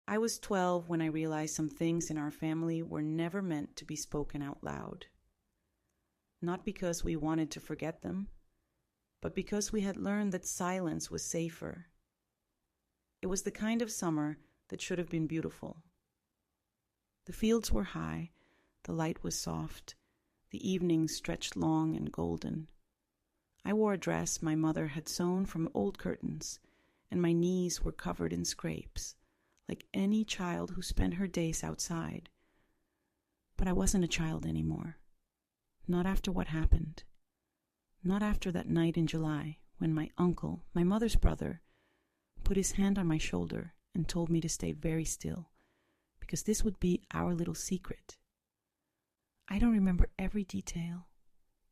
I was 12 when I realized some things in our family were never meant to be spoken out loud. Not because we wanted to forget them, but because we had learned that silence was safer. It was the kind of summer that should have been beautiful. The fields were high, the light was soft, the evenings stretched long and golden. I wore a dress my mother had sewn from old curtains, and my knees were covered in scrapes, like any child who spent her days outside. But I wasn't a child anymore. Not after what happened. Not after that night in July when my uncle, my mother's brother, put his hand on my shoulder and told me to stay very still, because this would be our little secret. I don't remember every detail,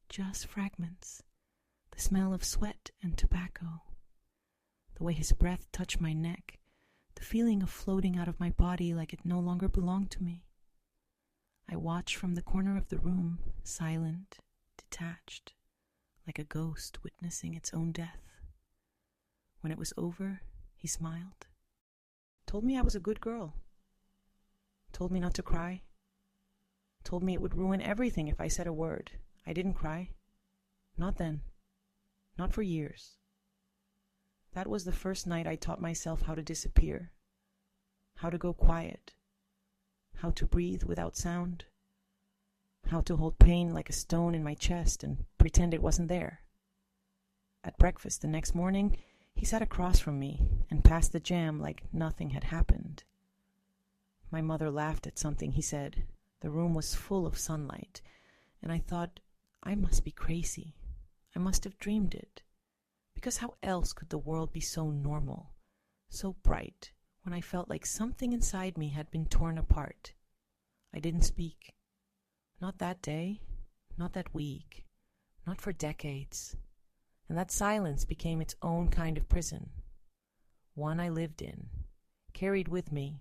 just fragments. The smell of sweat and tobacco, the way his breath touched my neck, the feeling of floating out of my body like it no longer belonged to me. I watched from the corner of the room, silent, detached, like a ghost witnessing its own death. When it was over, he smiled, told me I was a good girl, told me not to cry, told me it would ruin everything if I said a word. I didn't cry. Not then. Not for years. That was the first night I taught myself how to disappear, how to go quiet, how to breathe without sound, how to hold pain like a stone in my chest and pretend it wasn't there. At breakfast the next morning, he sat across from me and passed the jam like nothing had happened. My mother laughed at something he said. The room was full of sunlight, and I thought, I must be crazy. I must have dreamed it, because how else could the world be so normal, so bright, when I felt like something inside me had been torn apart? I didn't speak. Not that day, not that week, not for decades. And that silence became its own kind of prison, one I lived in, carried with me,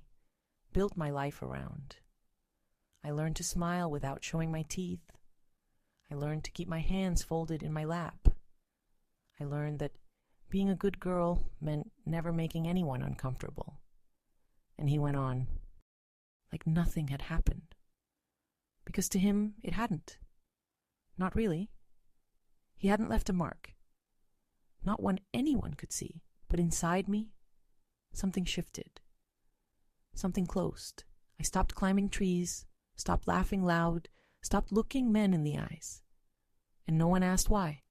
built my life around. I learned to smile without showing my teeth. I learned to keep my hands folded in my lap. I learned that being a good girl meant never making anyone uncomfortable. And he went on, like nothing had happened. Because to him, it hadn't. Not really. He hadn't left a mark. Not one anyone could see. But inside me, something shifted. Something closed. I stopped climbing trees, stopped laughing loud, stopped looking men in the eyes. And no one asked why.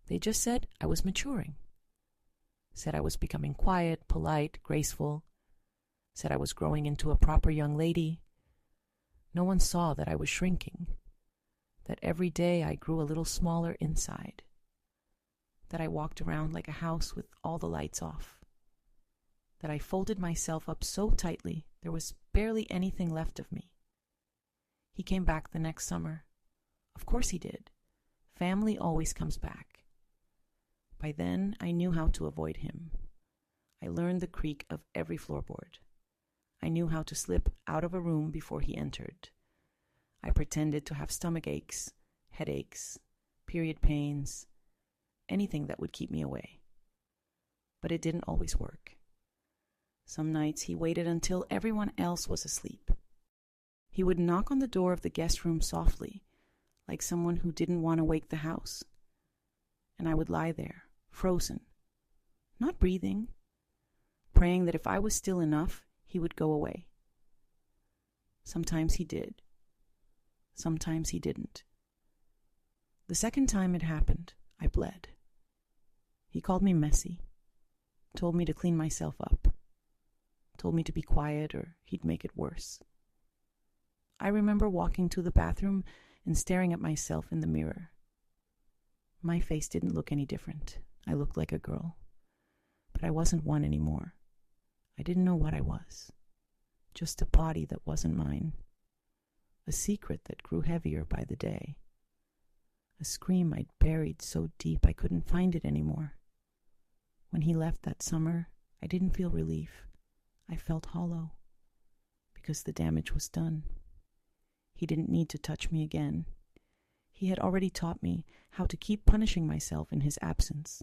They just said I was maturing. Said I was becoming quiet, polite, graceful. Said I was growing into a proper young lady. No one saw that I was shrinking. That every day I grew a little smaller inside. That I walked around like a house with all the lights off. That I folded myself up so tightly there was barely anything left of me. He came back the next summer. Of course he did. Family always comes back. By then, I knew how to avoid him. I learned the creak of every floorboard. I knew how to slip out of a room before he entered. I pretended to have stomach aches, headaches, period pains, anything that would keep me away. But it didn't always work. Some nights he waited until everyone else was asleep. He would knock on the door of the guest room softly, like someone who didn't want to wake the house. And I would lie there, frozen, not breathing, praying that if I was still enough, he would go away. Sometimes he did. Sometimes he didn't. The second time it happened, I bled. He called me messy, told me to clean myself up, told me to be quiet or he'd make it worse. I remember walking to the bathroom and staring at myself in the mirror. My face didn't look any different. I looked like a girl. But I wasn't one anymore. I didn't know what I was. Just a body that wasn't mine. A secret that grew heavier by the day. A scream I'd buried so deep I couldn't find it anymore. When he left that summer, I didn't feel relief. I felt hollow. Because the damage was done. He didn't need to touch me again. He had already taught me how to keep punishing myself in his absence.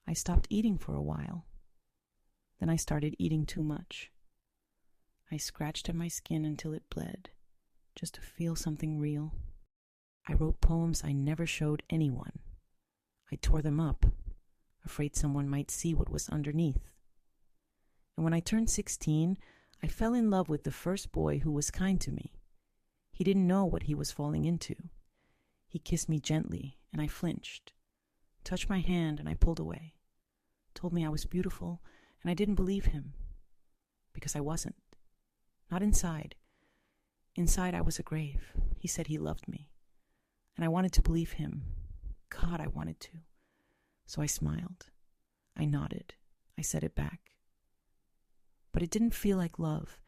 I stopped eating for a while. Then I started eating too much. I scratched at my skin until it bled, just to feel something real. I wrote poems I never showed anyone. I tore them up, afraid someone might see what was underneath. And when I turned 16, I fell in love with the first boy who was kind to me. He didn't know what he was falling into. He kissed me gently, and I flinched, touched my hand, and I pulled away, told me I was beautiful, and I didn't believe him, because I wasn't. Not inside. Inside I was a grave. He said he loved me, and I wanted to believe him. God, I wanted to. So I smiled. I nodded. I said it back. But it didn't feel like love.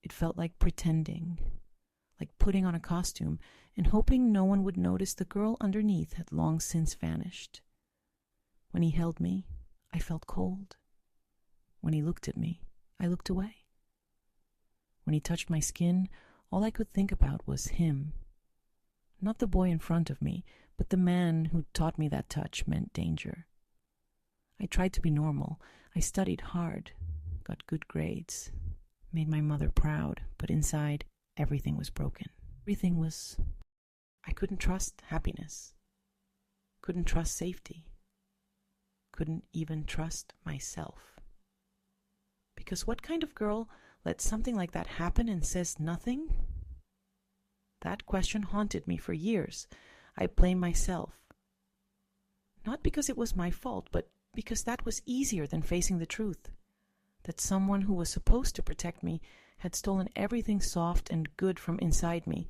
It felt like pretending, like putting on a costume and hoping no one would notice the girl underneath had long since vanished. When he held me, I felt cold. When he looked at me, I looked away. When he touched my skin, all I could think about was him. Not the boy in front of me, but the man who taught me that touch meant danger. I tried to be normal. I studied hard, got good grades, made my mother proud, but inside, everything was broken. I couldn't trust happiness, couldn't trust safety, couldn't even trust myself. Because what kind of girl lets something like that happen and says nothing? That question haunted me for years. I blamed myself. Not because it was my fault, but because that was easier than facing the truth. That someone who was supposed to protect me had stolen everything soft and good from inside me,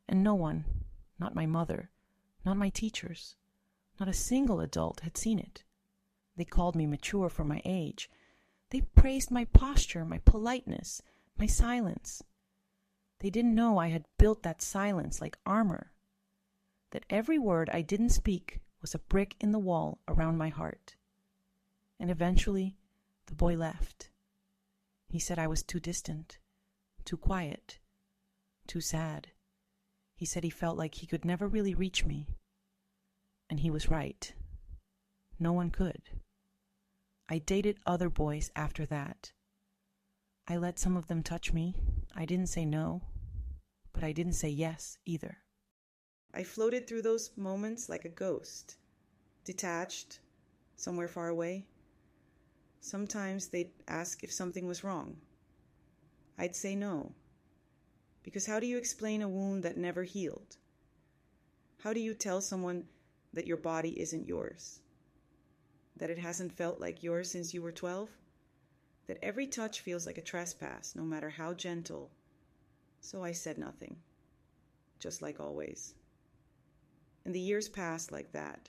and no one, not my mother, not my teachers, not a single adult had seen it. They called me mature for my age. They praised my posture, my politeness, my silence. They didn't know I had built that silence like armor, that every word I didn't speak was a brick in the wall around my heart. And eventually, the boy left. He said I was too distant, too quiet, too sad. He said he felt like he could never really reach me. And he was right. No one could. I dated other boys after that. I let some of them touch me. I didn't say no, but I didn't say yes either. I floated through those moments like a ghost, detached, somewhere far away. Sometimes they'd ask if something was wrong. I'd say no, because how do you explain a wound that never healed? How do you tell someone that your body isn't yours? That it hasn't felt like yours since you were 12? That every touch feels like a trespass, no matter how gentle? So I said nothing, just like always. And the years passed like that.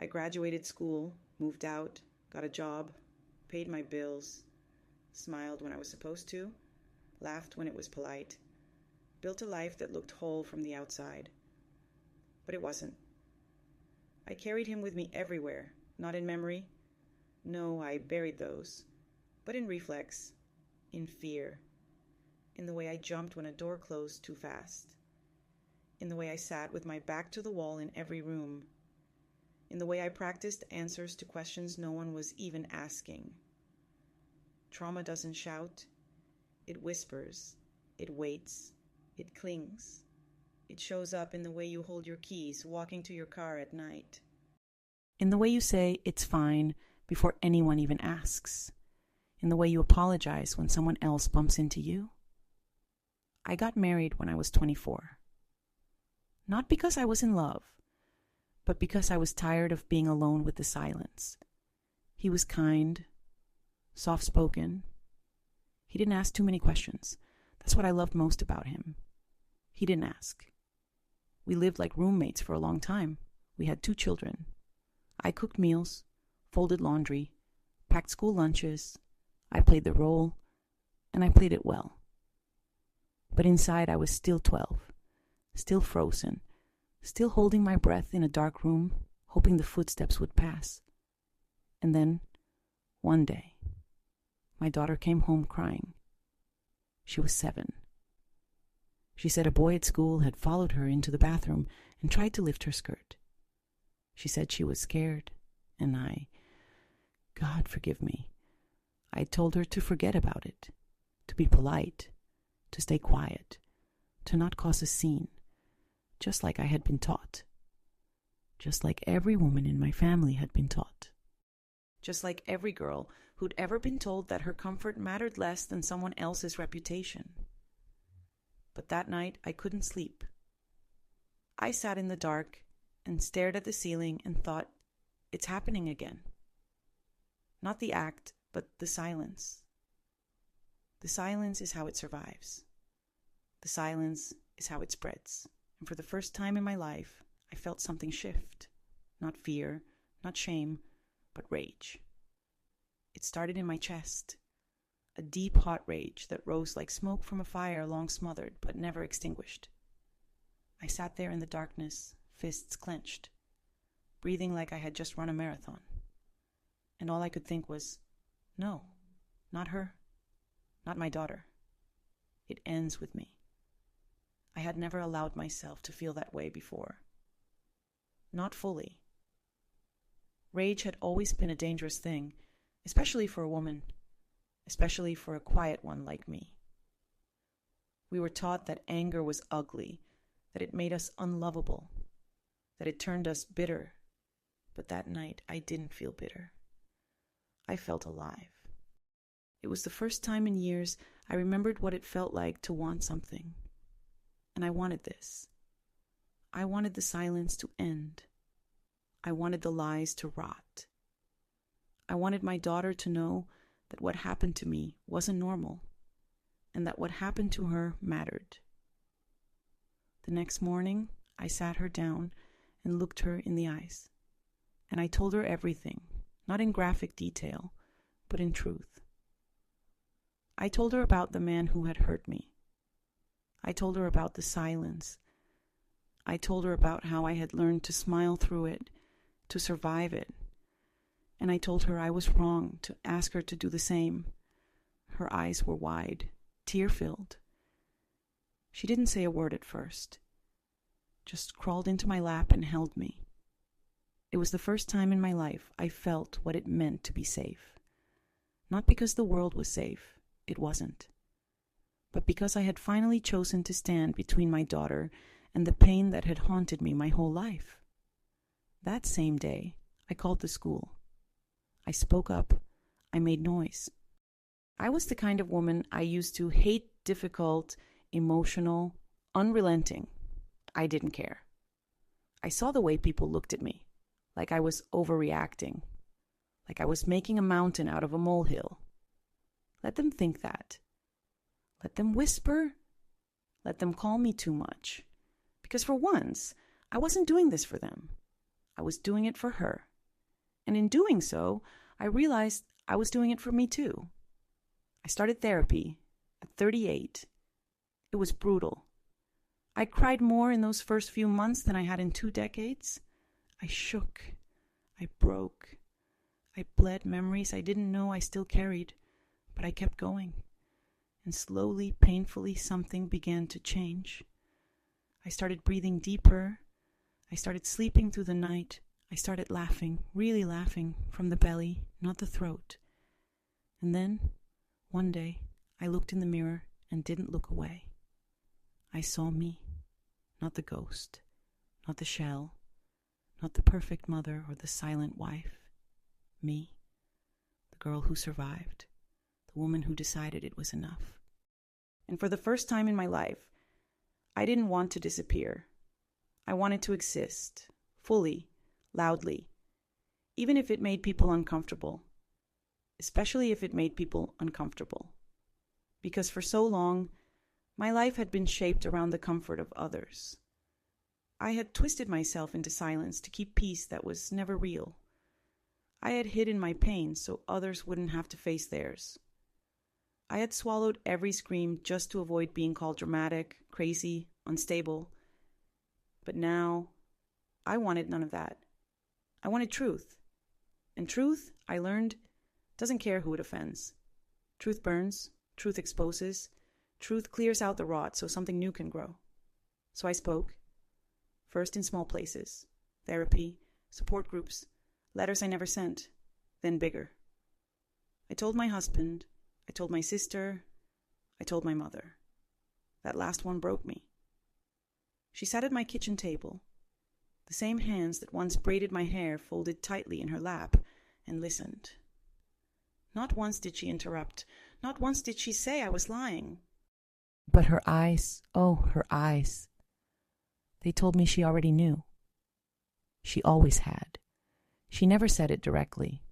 I graduated school, moved out, got a job, paid my bills, smiled when I was supposed to, laughed when it was polite, built a life that looked whole from the outside. But it wasn't. I carried him with me everywhere, not in memory. No, I buried those, but in reflex, in fear, in the way I jumped when a door closed too fast, in the way I sat with my back to the wall in every room, in the way I practiced answers to questions no one was even asking. Trauma doesn't shout. It whispers. It waits. It clings. It shows up in the way you hold your keys walking to your car at night. In the way you say, "It's fine," before anyone even asks. In the way you apologize when someone else bumps into you. I got married when I was 24. Not because I was in love, but because I was tired of being alone with the silence. He was kind, soft-spoken. He didn't ask too many questions. That's what I loved most about him. He didn't ask. We lived like roommates for a long time. We had 2 children. I cooked meals, folded laundry, packed school lunches. I played the role, and I played it well. But inside I was still 12, still frozen, still holding my breath in a dark room, hoping the footsteps would pass. And then, one day, my daughter came home crying. She was 7. She said a boy at school had followed her into the bathroom and tried to lift her skirt. She said she was scared, and God forgive me, I told her to forget about it, to be polite, to stay quiet, to not cause a scene, just like I had been taught. Just like every woman in my family had been taught. Just like every girl who'd ever been told that her comfort mattered less than someone else's reputation. But that night, I couldn't sleep. I sat in the dark and stared at the ceiling and thought, it's happening again. Not the act, but the silence. The silence is how it survives. The silence is how it spreads. And for the first time in my life, I felt something shift. Not fear, not shame, but rage. It started in my chest. A deep, hot rage that rose like smoke from a fire long smothered, but never extinguished. I sat there in the darkness, fists clenched, breathing like I had just run a marathon. And all I could think was, no, not her, not my daughter. It ends with me. I had never allowed myself to feel that way before. Not fully. Rage had always been a dangerous thing, especially for a woman, especially for a quiet one like me. We were taught that anger was ugly, that it made us unlovable, that it turned us bitter. But that night, I didn't feel bitter. I felt alive. It was the first time in years I remembered what it felt like to want something. And I wanted this. I wanted the silence to end. I wanted the lies to rot. I wanted my daughter to know that what happened to me wasn't normal, and that what happened to her mattered. The next morning, I sat her down and looked her in the eyes, and I told her everything, not in graphic detail, but in truth. I told her about the man who had hurt me. I told her about the silence. I told her about how I had learned to smile through it, to survive it. And I told her I was wrong to ask her to do the same. Her eyes were wide, tear-filled. She didn't say a word at first, just crawled into my lap and held me. It was the first time in my life I felt what it meant to be safe. Not because the world was safe, it wasn't, but because I had finally chosen to stand between my daughter and the pain that had haunted me my whole life. That same day, I called the school. I spoke up. I made noise. I was the kind of woman I used to hate difficult, emotional, unrelenting. I didn't care. I saw the way people looked at me, like I was overreacting, like I was making a mountain out of a molehill. Let them think that. Let them whisper. Let them call me too much. Because for once, I wasn't doing this for them. I was doing it for her. And in doing so, I realized I was doing it for me too. I started therapy at 38. It was brutal. I cried more in those first few months than I had in 2 decades. I shook. I broke. I bled memories I didn't know I still carried, but I kept going. And slowly, painfully, something began to change. I started breathing deeper. I started sleeping through the night. I started laughing, really laughing, from the belly, not the throat. And then, one day, I looked in the mirror and didn't look away. I saw me, not the ghost, not the shell, not the perfect mother or the silent wife. Me, the girl who survived, the woman who decided it was enough. And for the first time in my life, I didn't want to disappear. I wanted to exist, fully, loudly, even if it made people uncomfortable, especially if it made people uncomfortable. Because for so long, my life had been shaped around the comfort of others. I had twisted myself into silence to keep peace that was never real. I had hidden my pain so others wouldn't have to face theirs. I had swallowed every scream just to avoid being called dramatic, crazy, unstable. But now, I wanted none of that. I wanted truth. And truth, I learned, doesn't care who it offends. Truth burns, truth exposes, truth clears out the rot so something new can grow. So I spoke, first in small places, therapy, support groups, letters I never sent, then bigger. I told my husband, I told my sister, I told my mother. That last one broke me. She sat at my kitchen table, the same hands that once braided my hair folded tightly in her lap, and listened. Not once did she interrupt. Not once did she say I was lying. But her eyes, oh, her eyes. They told me she already knew. She always had. She never said it directly,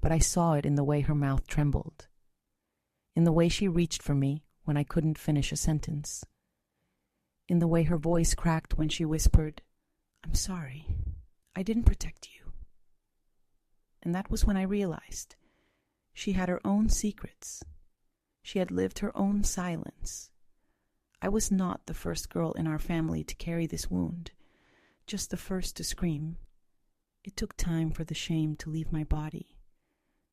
but I saw it in the way her mouth trembled, in the way she reached for me when I couldn't finish a sentence, in the way her voice cracked when she whispered, "I'm sorry, I didn't protect you." And that was when I realized she had her own secrets. She had lived her own silence. I was not the first girl in our family to carry this wound, just the first to scream. It took time for the shame to leave my body,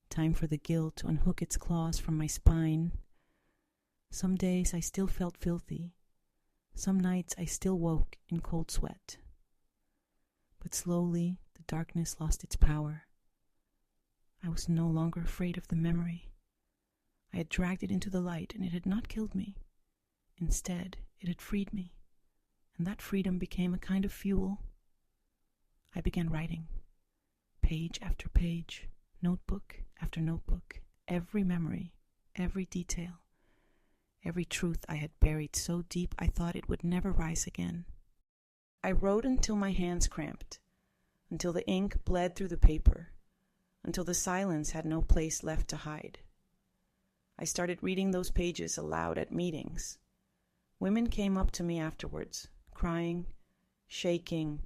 time for the guilt to unhook its claws from my spine. Some days I still felt filthy. Some nights I still woke in cold sweat. But slowly the darkness lost its power. I was no longer afraid of the memory. I had dragged it into the light, and it had not killed me. Instead, it had freed me, and that freedom became a kind of fuel. I began writing, page after page, notebook after notebook, every memory, every detail, every truth I had buried so deep I thought it would never rise again. I wrote until my hands cramped, until the ink bled through the paper, until the silence had no place left to hide. I started reading those pages aloud at meetings. Women came up to me afterwards, crying, shaking,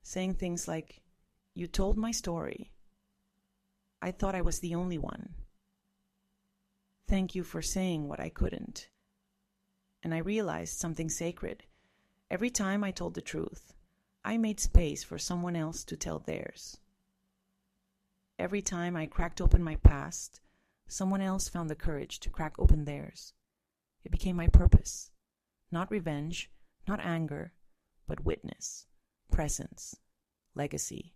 saying things like, "You told my story. I thought I was the only one. Thank you for saying what I couldn't." And I realized something sacred. Every time I told the truth, I made space for someone else to tell theirs. Every time I cracked open my past, someone else found the courage to crack open theirs. It became my purpose. Not revenge, not anger, but witness, presence, legacy.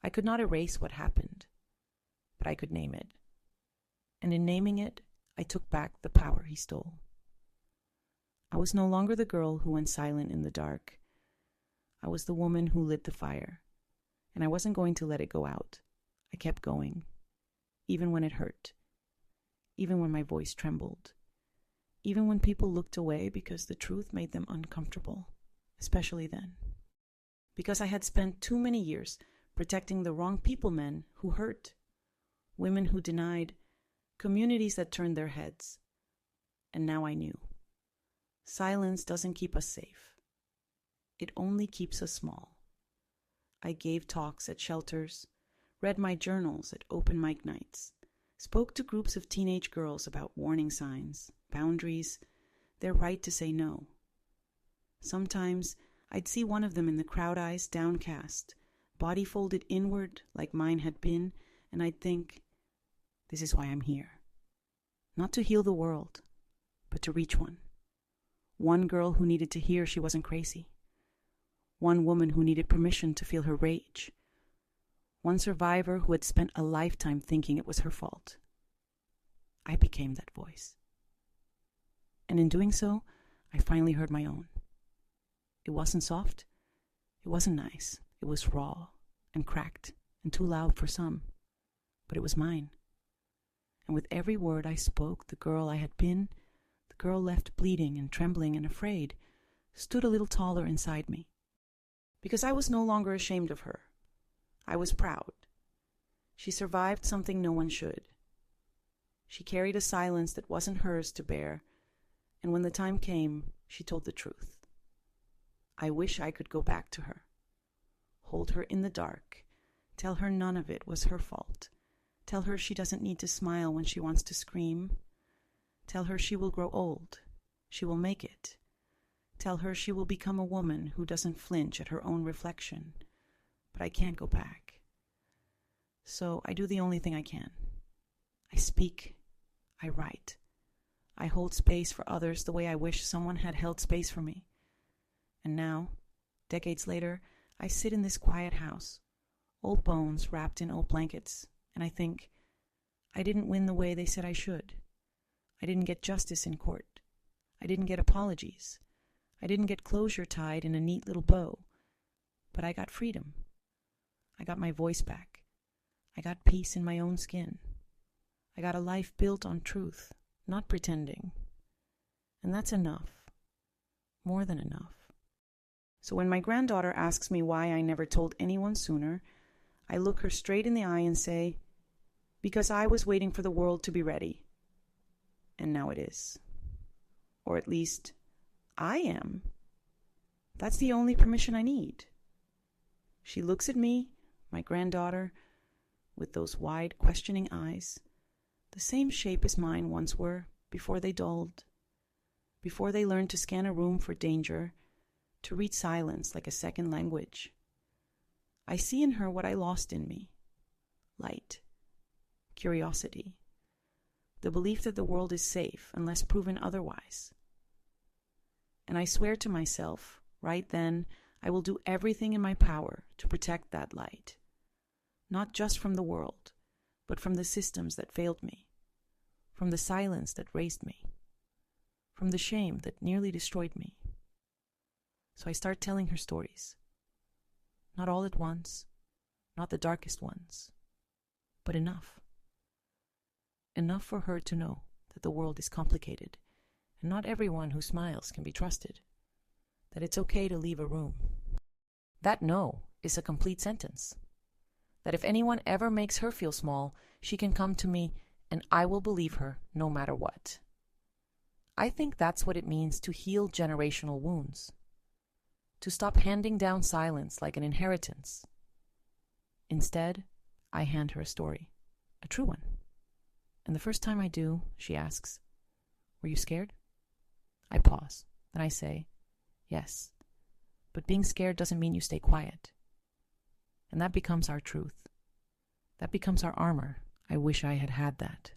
I could not erase what happened, but I could name it. And in naming it, I took back the power he stole. I was no longer the girl who went silent in the dark. I was the woman who lit the fire, and I wasn't going to let it go out. I kept going, even when it hurt, even when my voice trembled, even when people looked away because the truth made them uncomfortable, especially then. Because I had spent too many years protecting the wrong men who hurt, women who denied, communities that turned their heads. And now I knew. Silence doesn't keep us safe. It only keeps us small. I gave talks at shelters, read my journals at open mic nights, spoke to groups of teenage girls about warning signs, boundaries, their right to say no. Sometimes I'd see one of them in the crowd, eyes downcast, body folded inward like mine had been, and I'd think, this is why I'm here. Not to heal the world, but to reach one. One girl who needed to hear she wasn't crazy. One woman who needed permission to feel her rage. One survivor who had spent a lifetime thinking it was her fault. I became that voice. And in doing so, I finally heard my own. It wasn't soft. It wasn't nice. It was raw and cracked and too loud for some. But it was mine. And with every word I spoke, the girl I had been, the girl left bleeding and trembling and afraid, stood a little taller inside me. Because I was no longer ashamed of her. I was proud. She survived something no one should. She carried a silence that wasn't hers to bear, and when the time came, she told the truth. I wish I could go back to her, hold her in the dark, tell her none of it was her fault, tell her she doesn't need to smile when she wants to scream, tell her she will grow old, she will make it, tell her she will become a woman who doesn't flinch at her own reflection, but I can't go back. So I do the only thing I can. I speak, I write, I hold space for others the way I wish someone had held space for me. And now, decades later, I sit in this quiet house, old bones wrapped in old blankets, and I think, I didn't win the way they said I should. I didn't get justice in court. I didn't get apologies. I didn't get closure tied in a neat little bow. But I got freedom. I got my voice back. I got peace in my own skin. I got a life built on truth, not pretending. And that's enough. More than enough. So when my granddaughter asks me why I never told anyone sooner, I look her straight in the eye and say, because I was waiting for the world to be ready. And now it is. Or at least, I am. That's the only permission I need. She looks at me, my granddaughter, with those wide, questioning eyes, the same shape as mine once were before they dulled, before they learned to scan a room for danger, to read silence like a second language. I see in her what I lost in me: light, curiosity, the belief that the world is safe unless proven otherwise. And I swear to myself, right then, I will do everything in my power to protect that light, not just from the world, but from the systems that failed me, from the silence that raised me, from the shame that nearly destroyed me. So I start telling her stories. Not all at once, not the darkest ones, but enough. Enough for her to know that the world is complicated, and not everyone who smiles can be trusted, that it's okay to leave a room. That no is a complete sentence. That if anyone ever makes her feel small, she can come to me and I will believe her no matter what. I think that's what it means to heal generational wounds. To stop handing down silence like an inheritance. Instead, I hand her a story, a true one. And the first time I do, she asks, "Were you scared?" I pause, then I say, "Yes, but being scared doesn't mean you stay quiet." And that becomes our truth. That becomes our armor. I wish I had had that.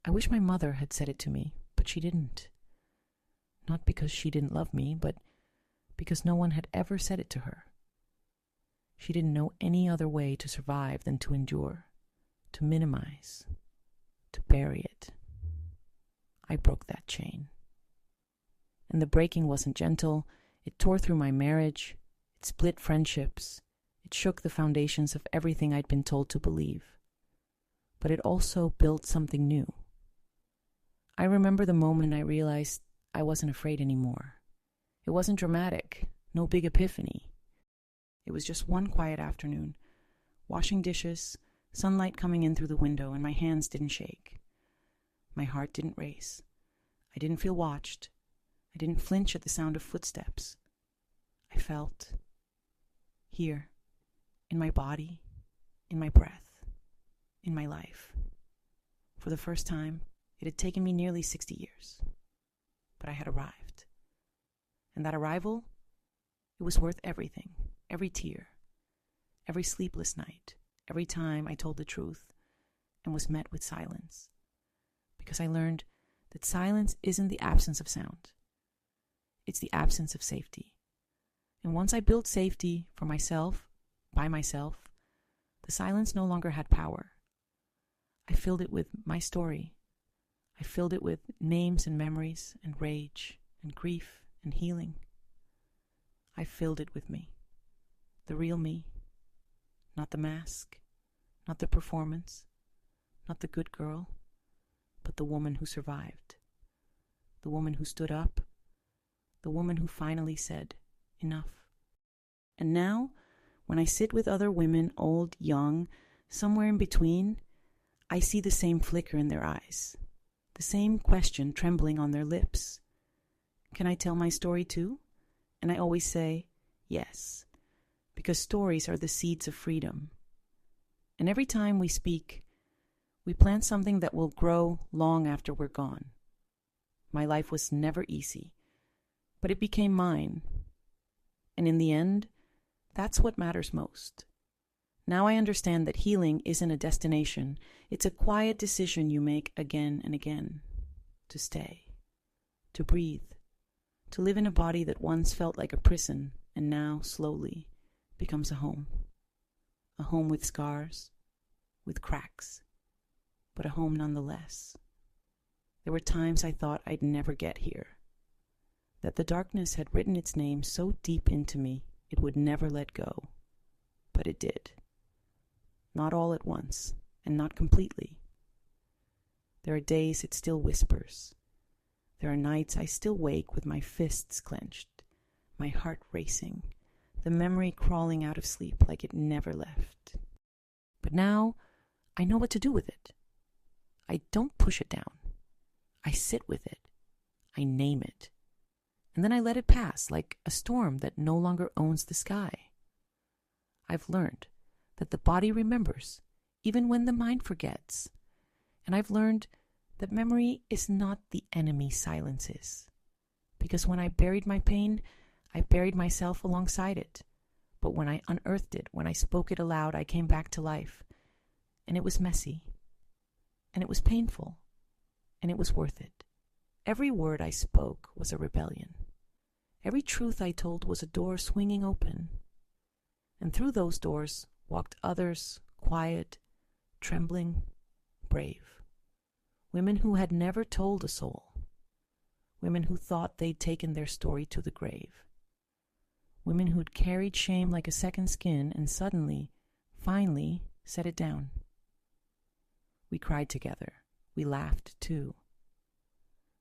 I wish my mother had said it to me, but she didn't. Not because she didn't love me, but because no one had ever said it to her. She didn't know any other way to survive than to endure, to minimize, to bury it. I broke that chain. And the breaking wasn't gentle. It tore through my marriage. It split friendships. It shook the foundations of everything I'd been told to believe. But it also built something new. I remember the moment I realized I wasn't afraid anymore. It wasn't dramatic, no big epiphany. It was just one quiet afternoon, washing dishes, sunlight coming in through the window, and my hands didn't shake. My heart didn't race. I didn't feel watched. I didn't flinch at the sound of footsteps. I felt here, in my body, in my breath, in my life. For the first time, it had taken me nearly 60 years. But I had arrived. And that arrival, it was worth everything, every tear, every sleepless night, every time I told the truth and was met with silence. Because I learned that silence isn't the absence of sound. It's the absence of safety. And once I built safety for myself, by myself, the silence no longer had power. I filled it with my story. I filled it with names and memories and rage and grief and healing. I filled it with me, the real me, not the mask, not the performance, not the good girl, but the woman who survived, the woman who stood up, the woman who finally said, enough. And now, when I sit with other women, old, young, somewhere in between, I see the same flicker in their eyes, the same question trembling on their lips. Can I tell my story too? And I always say, yes, because stories are the seeds of freedom. And every time we speak, we plant something that will grow long after we're gone. My life was never easy, but it became mine. And in the end, that's what matters most. Now I understand that healing isn't a destination. It's a quiet decision you make again and again. To stay, to breathe, to live in a body that once felt like a prison and now, slowly, becomes a home. A home with scars, with cracks, but a home nonetheless. There were times I thought I'd never get here, that the darkness had written its name so deep into me it would never let go. But it did. Not all at once, and not completely. There are days it still whispers. There are nights I still wake with my fists clenched, my heart racing, the memory crawling out of sleep like it never left. But now I know what to do with it. I don't push it down. I sit with it. I name it. And then I let it pass like a storm that no longer owns the sky. I've learned that the body remembers even when the mind forgets. And I've learned that memory is not the enemy silence is. Because when I buried my pain, I buried myself alongside it. But when I unearthed it, when I spoke it aloud, I came back to life. And it was messy. And it was painful. And it was worth it. Every word I spoke was a rebellion. Every truth I told was a door swinging open. And through those doors walked others, quiet, trembling, brave. Women who had never told a soul. Women who thought they'd taken their story to the grave. Women who'd carried shame like a second skin and suddenly, finally, set it down. We cried together. We laughed too.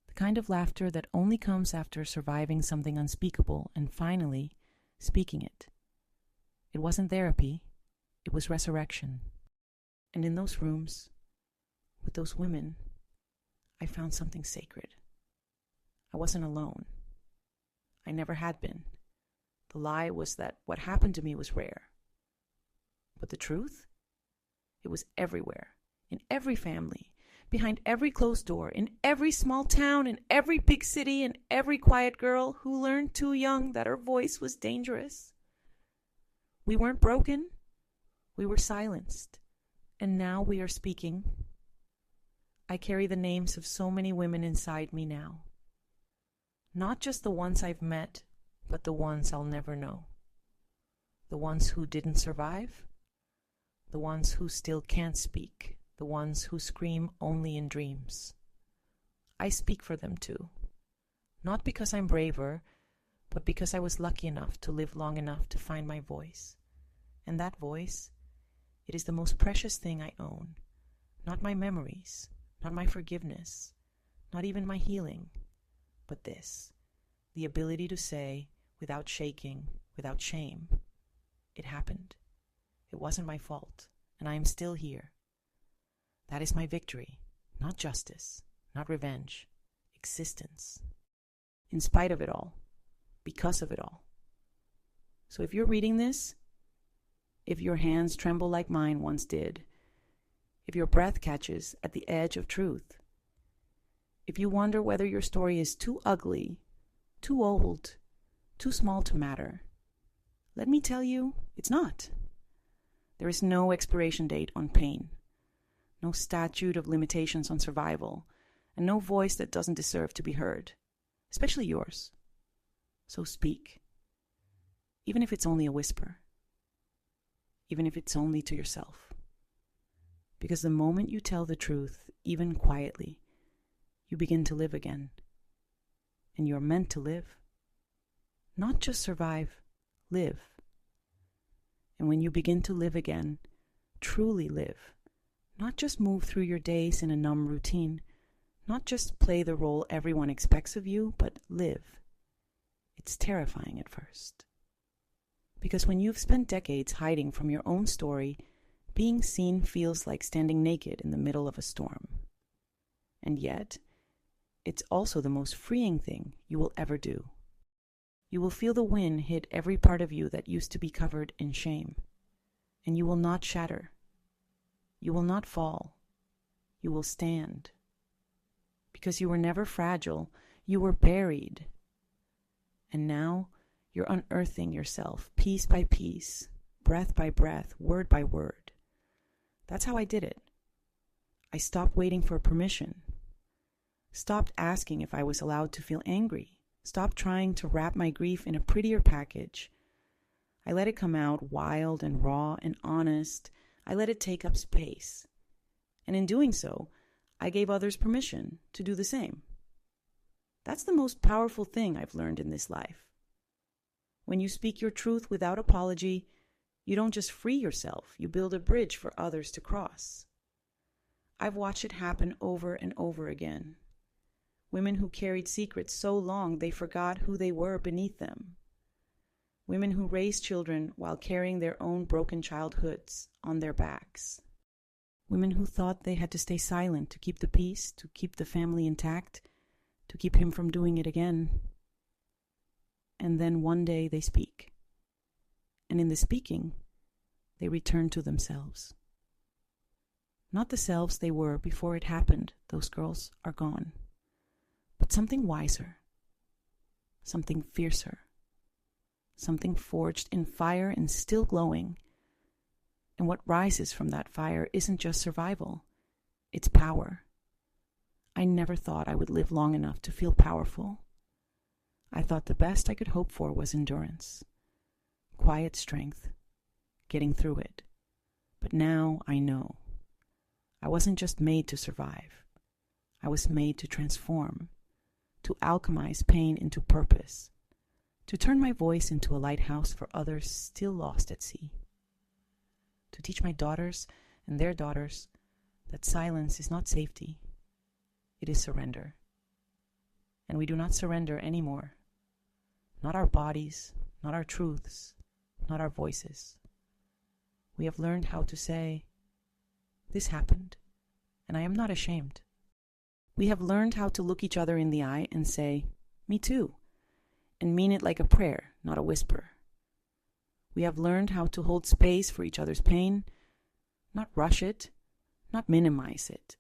The kind of laughter that only comes after surviving something unspeakable and finally speaking it. It wasn't therapy. It was resurrection. And in those rooms, with those women, I found something sacred. I wasn't alone. I never had been. The lie was that what happened to me was rare. But the truth? It was everywhere, in every family, behind every closed door, in every small town, in every big city, in every quiet girl who learned too young that her voice was dangerous. We weren't broken. We were silenced. And now we are speaking. I carry the names of so many women inside me now. Not just the ones I've met, but the ones I'll never know. The ones who didn't survive. The ones who still can't speak. The ones who scream only in dreams. I speak for them too. Not because I'm braver, but because I was lucky enough to live long enough to find my voice. And that voice, it is the most precious thing I own. Not my memories, not my forgiveness, not even my healing, but this, the ability to say, without shaking, without shame, it happened. It wasn't my fault, and I am still here. That is my victory, not justice, not revenge, existence. In spite of it all, because of it all. So if you're reading this, if your hands tremble like mine once did, if your breath catches at the edge of truth, if you wonder whether your story is too ugly, too old, too small to matter, let me tell you, it's not. There is no expiration date on pain, no statute of limitations on survival, and no voice that doesn't deserve to be heard, especially yours. So speak, even if it's only a whisper, even if it's only to yourself. Because the moment you tell the truth, even quietly, you begin to live again. And you're meant to live. Not just survive, live. And when you begin to live again, truly live, not just move through your days in a numb routine, not just play the role everyone expects of you, but live. It's terrifying at first. Because when you've spent decades hiding from your own story, being seen feels like standing naked in the middle of a storm. And yet, it's also the most freeing thing you will ever do. You will feel the wind hit every part of you that used to be covered in shame. And you will not shatter. You will not fall. You will stand. Because you were never fragile, you were buried. And now, you're unearthing yourself piece by piece, breath by breath, word by word. That's how I did it. I stopped waiting for permission. Stopped asking if I was allowed to feel angry. Stopped trying to wrap my grief in a prettier package. I let it come out wild and raw and honest. I let it take up space. And in doing so, I gave others permission to do the same. That's the most powerful thing I've learned in this life. When you speak your truth without apology, you don't just free yourself, you build a bridge for others to cross. I've watched it happen over and over again. Women who carried secrets so long they forgot who they were beneath them. Women who raised children while carrying their own broken childhoods on their backs. Women who thought they had to stay silent to keep the peace, to keep the family intact, to keep him from doing it again. And then one day they speak. And in the speaking, they return to themselves. Not the selves they were before it happened, those girls are gone. But something wiser, something fiercer, something forged in fire and still glowing. And what rises from that fire isn't just survival, it's power. I never thought I would live long enough to feel powerful. I thought the best I could hope for was endurance, quiet strength, getting through it. But now I know. I wasn't just made to survive. I was made to transform, to alchemize pain into purpose, to turn my voice into a lighthouse for others still lost at sea, to teach my daughters and their daughters that silence is not safety, it is surrender. And we do not surrender anymore. Not our bodies, not our truths, not our voices. We have learned how to say, "This happened, and I am not ashamed." We have learned how to look each other in the eye and say, "Me too," and mean it like a prayer, not a whisper. We have learned how to hold space for each other's pain, not rush it, not minimize it,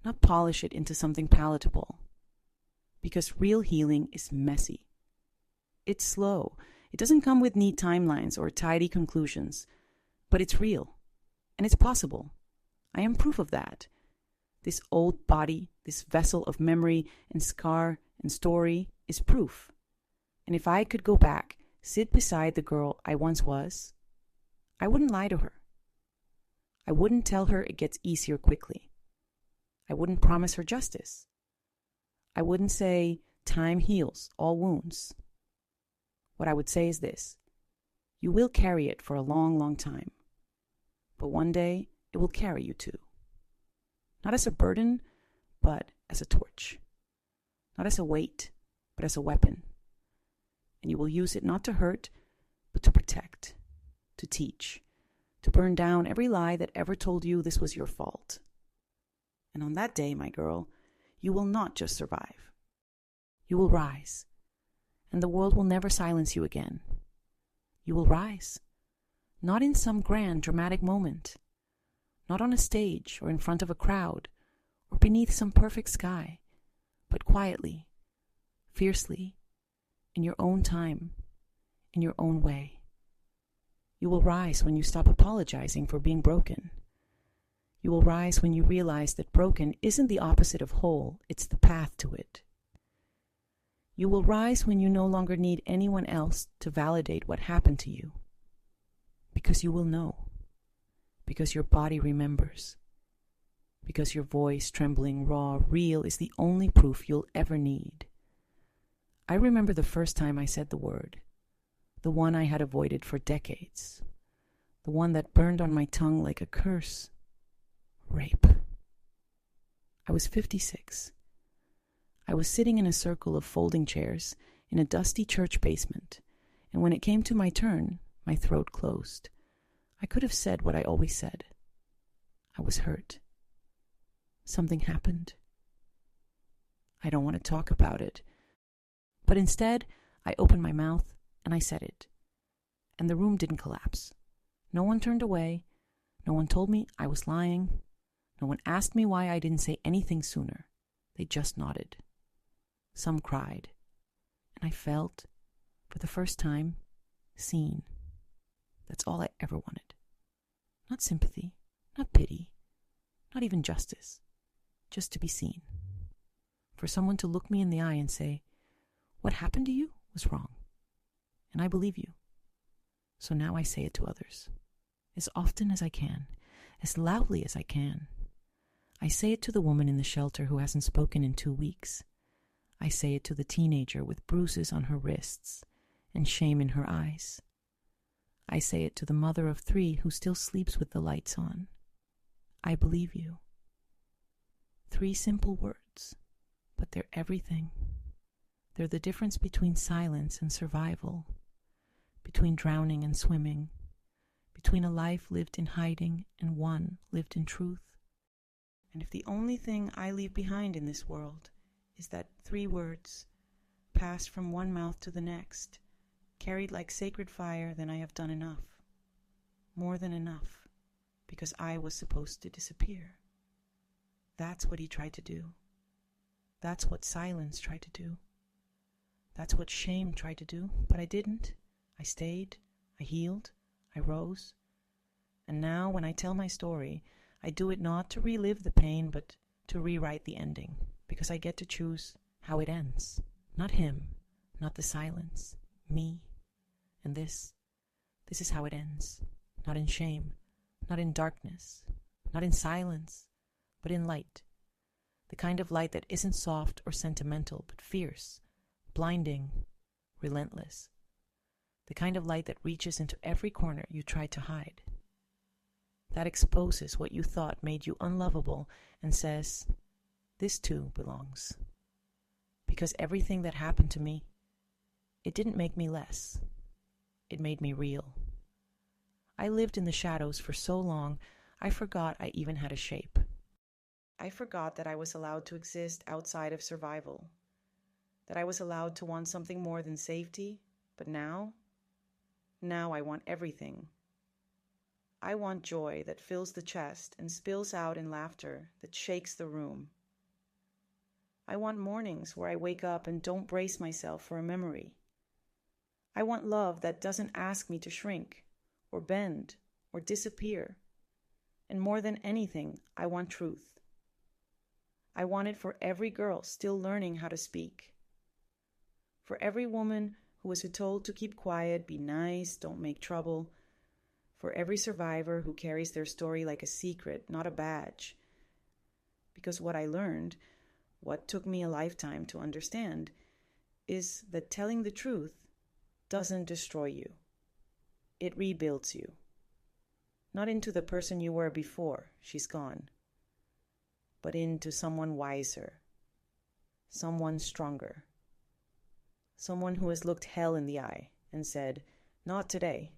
not polish it into something palatable. Because real healing is messy. It's slow. It doesn't come with neat timelines or tidy conclusions, but it's real, and it's possible. I am proof of that. This old body, this vessel of memory and scar and story is proof. And if I could go back, sit beside the girl I once was, I wouldn't lie to her. I wouldn't tell her it gets easier quickly. I wouldn't promise her justice. I wouldn't say time heals all wounds. What I would say is this: you will carry it for a long, long time. But one day, it will carry you too. Not as a burden, but as a torch. Not as a weight, but as a weapon. And you will use it not to hurt, but to protect, to teach, to burn down every lie that ever told you this was your fault. And on that day, my girl, you will not just survive. You will rise, and the world will never silence you again. You will rise, not in some grand dramatic moment, not on a stage or in front of a crowd or beneath some perfect sky, but quietly, fiercely, in your own time, in your own way. You will rise when you stop apologizing for being broken. You will rise when you realize that broken isn't the opposite of whole, it's the path to it. You will rise when you no longer need anyone else to validate what happened to you. Because you will know. Because your body remembers. Because your voice, trembling, raw, real, is the only proof you'll ever need. I remember the first time I said the word, the one I had avoided for decades, the one that burned on my tongue like a curse: rape. I was 56. I was sitting in a circle of folding chairs in a dusty church basement, and when it came to my turn, my throat closed. I could have said what I always said. I was hurt. Something happened. I don't want to talk about it. But instead, I opened my mouth and I said it. And the room didn't collapse. No one turned away. No one told me I was lying. No one asked me why I didn't say anything sooner. They just nodded. Some cried. And I felt, for the first time, seen. That's all I ever wanted. Not sympathy, not pity, not even justice. Just to be seen. For someone to look me in the eye and say, "What happened to you was wrong. And I believe you." So now I say it to others. As often as I can. As loudly as I can. I say it to the woman in the shelter who hasn't spoken in 2 weeks. I say it to the teenager with bruises on her wrists and shame in her eyes. I say it to the mother of 3 who still sleeps with the lights on. I believe you. 3 simple words, but they're everything. They're the difference between silence and survival, between drowning and swimming, between a life lived in hiding and one lived in truth. And if the only thing I leave behind in this world is that 3 words, passed from one mouth to the next, carried like sacred fire, then I have done enough. More than enough, because I was supposed to disappear. That's what he tried to do. That's what silence tried to do. That's what shame tried to do, but I didn't. I stayed, I healed, I rose. And now when I tell my story, I do it not to relive the pain, but to rewrite the ending, because I get to choose how it ends. Not him, not the silence, me. And this is how it ends. Not in shame, not in darkness, not in silence, but in light. The kind of light that isn't soft or sentimental, but fierce, blinding, relentless. The kind of light that reaches into every corner you tried to hide. That exposes what you thought made you unlovable and says, this too belongs. Because everything that happened to me, it didn't make me less. It made me real. I lived in the shadows for so long, I forgot I even had a shape. I forgot that I was allowed to exist outside of survival, that I was allowed to want something more than safety, but now I want everything. I want joy that fills the chest and spills out in laughter that shakes the room. I want mornings where I wake up and don't brace myself for a memory. I want love that doesn't ask me to shrink, or bend, or disappear. And more than anything, I want truth. I want it for every girl still learning how to speak. For every woman who was told to keep quiet, be nice, don't make trouble. For every survivor who carries their story like a secret, not a badge. Because what I learned, what took me a lifetime to understand, is that telling the truth doesn't destroy you. It rebuilds you. Not into the person you were before, she's gone, but into someone wiser, someone stronger, someone who has looked hell in the eye and said, not today.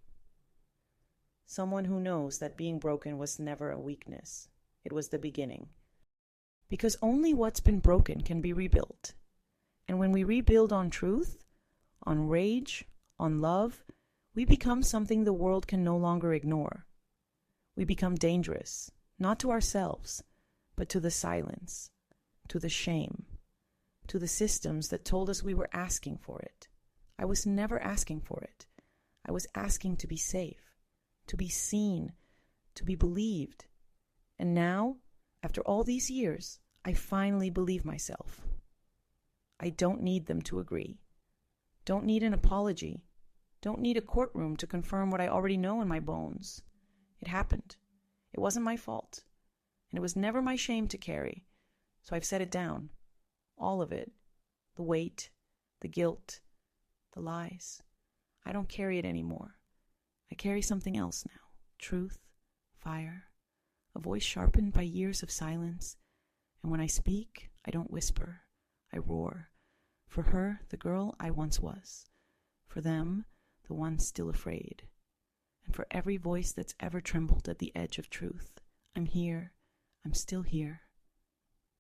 Someone who knows that being broken was never a weakness. It was the beginning. Because only what's been broken can be rebuilt. And when we rebuild on truth, on rage, on love, we become something the world can no longer ignore. We become dangerous, not to ourselves, but to the silence, to the shame, to the systems that told us we were asking for it. I was never asking for it. I was asking to be safe, to be seen, to be believed. And now, after all these years, I finally believe myself. I don't need them to agree. Don't need an apology. Don't need a courtroom to confirm what I already know in my bones. It happened. It wasn't my fault. And it was never my shame to carry. So I've set it down. All of it. The weight, the guilt, the lies. I don't carry it anymore. I carry something else now. Truth, fire, a voice sharpened by years of silence. And when I speak, I don't whisper. I roar. For her, the girl I once was. For them, the one still afraid. And for every voice that's ever trembled at the edge of truth, I'm here. I'm still here.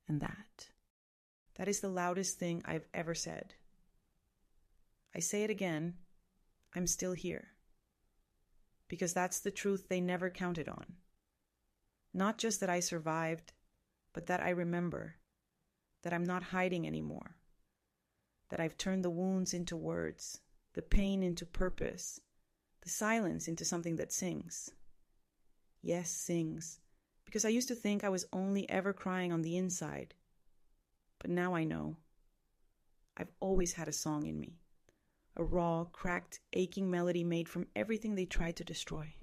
And that is the loudest thing I've ever said. I say it again. I'm still here. Because that's the truth they never counted on. Not just that I survived, but that I remember. That I'm not hiding anymore. That I've turned the wounds into words, the pain into purpose, the silence into something that sings. Yes, sings. Because I used to think I was only ever crying on the inside. But now I know. I've always had a song in me. A raw, cracked, aching melody made from everything they tried to destroy.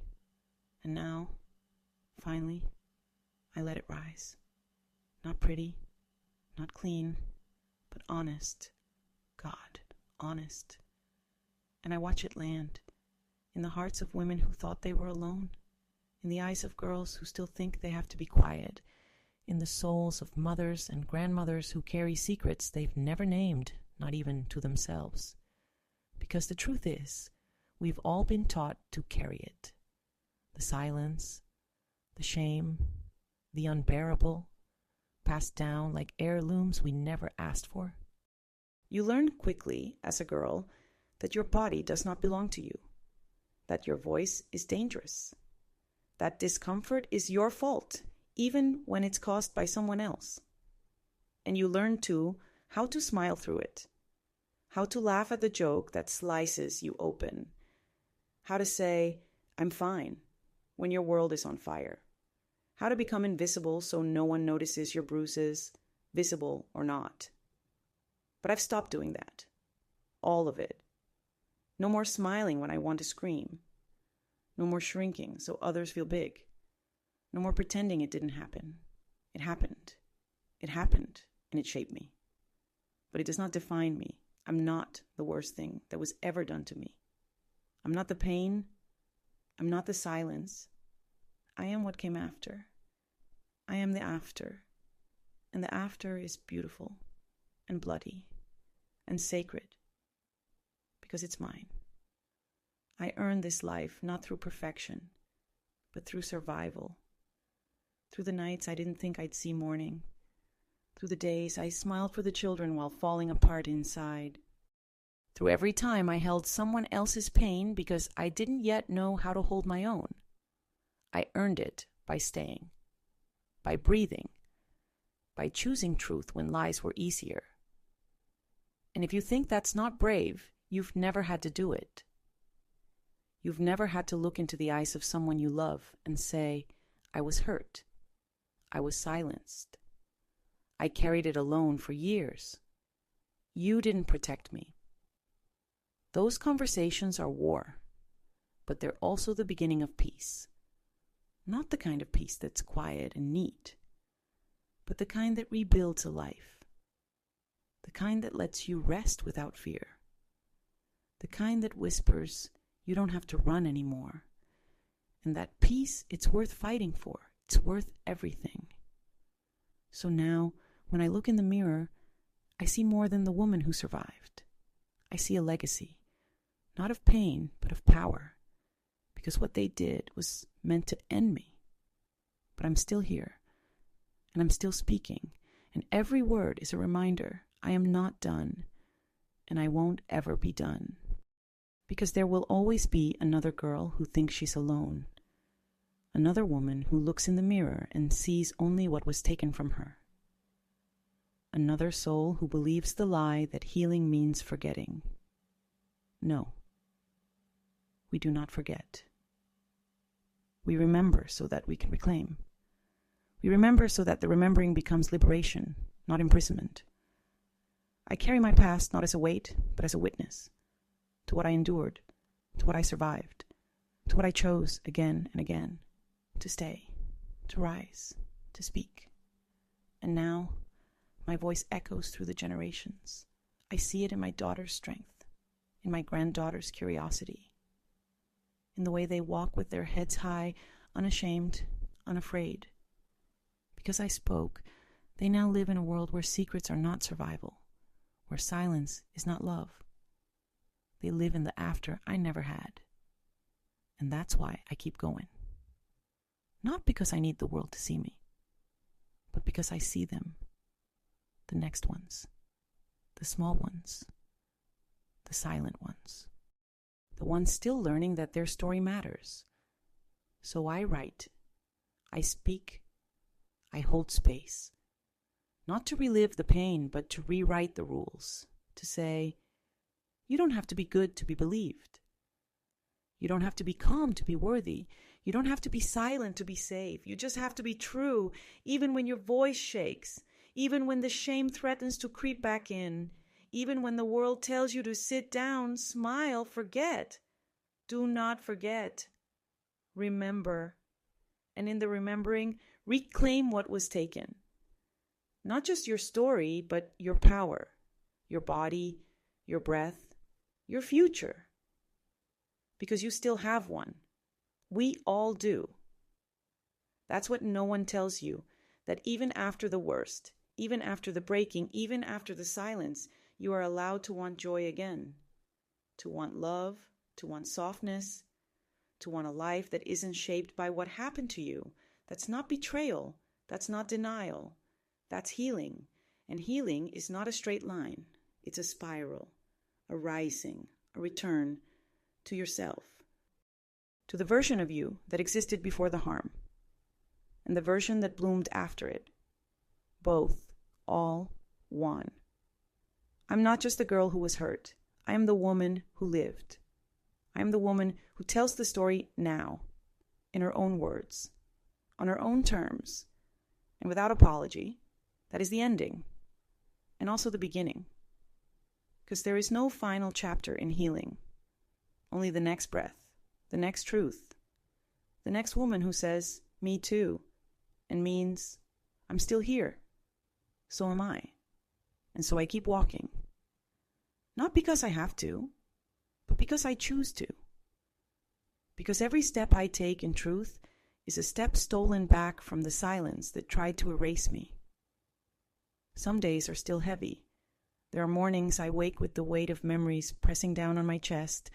And now, finally, I let it rise. Not pretty, not clean, but honest. God, honest. And I watch it land in the hearts of women who thought they were alone, in the eyes of girls who still think they have to be quiet, in the souls of mothers and grandmothers who carry secrets they've never named, not even to themselves. Because the truth is, we've all been taught to carry it. The silence, the shame, the unbearable, passed down like heirlooms we never asked for. You learn quickly, as a girl, that your body does not belong to you, that your voice is dangerous, that discomfort is your fault, even when it's caused by someone else. And you learn, too, how to smile through it, how to laugh at the joke that slices you open, how to say, I'm fine, when your world is on fire, how to become invisible so no one notices your bruises, visible or not. But I've stopped doing that. All of it. No more smiling when I want to scream. No more shrinking so others feel big. No more pretending it didn't happen. It happened. It happened, and it shaped me. But it does not define me. I'm not the worst thing that was ever done to me. I'm not the pain. I'm not the silence. I am what came after. I am the after. And the after is beautiful and bloody and sacred because it's mine. I earned this life not through perfection, but through survival. Through the nights I didn't think I'd see morning. Through the days I smiled for the children while falling apart inside. Through every time I held someone else's pain because I didn't yet know how to hold my own. I earned it by staying, by breathing, by choosing truth when lies were easier. And if you think that's not brave, you've never had to do it. You've never had to look into the eyes of someone you love and say, I was hurt. I was silenced. I carried it alone for years. You didn't protect me. Those conversations are war, but they're also the beginning of peace. Not the kind of peace that's quiet and neat, but the kind that rebuilds a life. The kind that lets you rest without fear. The kind that whispers, you don't have to run anymore. And that peace, it's worth fighting for. It's worth everything. So now, when I look in the mirror, I see more than the woman who survived. I see a legacy, not of pain, but of power. Because what they did was meant to end me. But I'm still here, and I'm still speaking, and every word is a reminder I am not done, and I won't ever be done. Because there will always be another girl who thinks she's alone, another woman who looks in the mirror and sees only what was taken from her, another soul who believes the lie that healing means forgetting. No, we do not forget. We remember so that we can reclaim. We remember so that the remembering becomes liberation, not imprisonment. I carry my past not as a weight, but as a witness to what I endured, to what I survived, to what I chose again and again, to stay, to rise, to speak. And now, my voice echoes through the generations. I see it in my daughter's strength, in my granddaughter's curiosity, in the way they walk with their heads high, unashamed, unafraid. Because I spoke, they now live in a world where secrets are not survival, where silence is not love. They live in the after I never had. And that's why I keep going. Not because I need the world to see me, but because I see them, the next ones, the small ones, the silent ones, the ones still learning that their story matters. So I write, I speak, I hold space, not to relive the pain, but to rewrite the rules, to say, you don't have to be good to be believed. You don't have to be calm to be worthy. You don't have to be silent to be safe. You just have to be true, even when your voice shakes, even when the shame threatens to creep back in, even when the world tells you to sit down, smile, forget. Do not forget. Remember. And in the remembering, reclaim what was taken. Not just your story, but your power, your body, your breath, your future. Because you still have one. We all do. That's what no one tells you, that even after the worst, even after the breaking, even after the silence, you are allowed to want joy again, to want love, to want softness, to want a life that isn't shaped by what happened to you. That's not betrayal. That's not denial. That's healing. And healing is not a straight line. It's a spiral, a rising, a return to yourself, to the version of you that existed before the harm, and the version that bloomed after it. Both, all, one. I'm not just the girl who was hurt. I am the woman who lived. I am the woman who tells the story now, in her own words, on her own terms, and without apology. That is the ending, and also the beginning. Because there is no final chapter in healing, only the next breath, the next truth, the next woman who says, me too, and means, I'm still here. So am I. And so I keep walking. Not because I have to, but because I choose to. Because every step I take in truth is a step stolen back from the silence that tried to erase me. Some days are still heavy. There are mornings I wake with the weight of memories pressing down on my chest,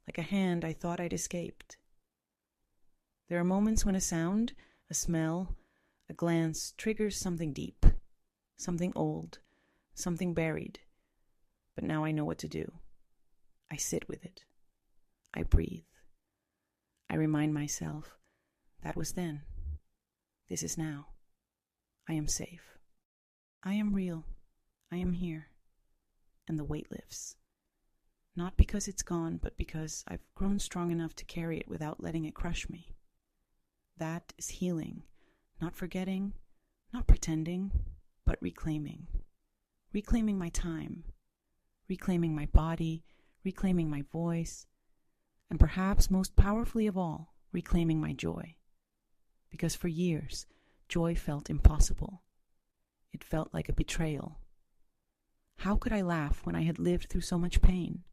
like a hand I thought I'd escaped. There are moments when a sound, a smell, a glance triggers something deep, something old, something buried. But now I know what to do. I sit with it. I breathe. I remind myself, that was then. This is now. I am safe. I am real. I am here. And the weight lifts. Not because it's gone, but because I've grown strong enough to carry it without letting it crush me. That is healing. Not forgetting, not pretending, but reclaiming. Reclaiming my time. Reclaiming my body. Reclaiming my voice. And perhaps most powerfully of all, reclaiming my joy. Because for years, joy felt impossible. It felt like a betrayal. How could I laugh when I had lived through so much pain?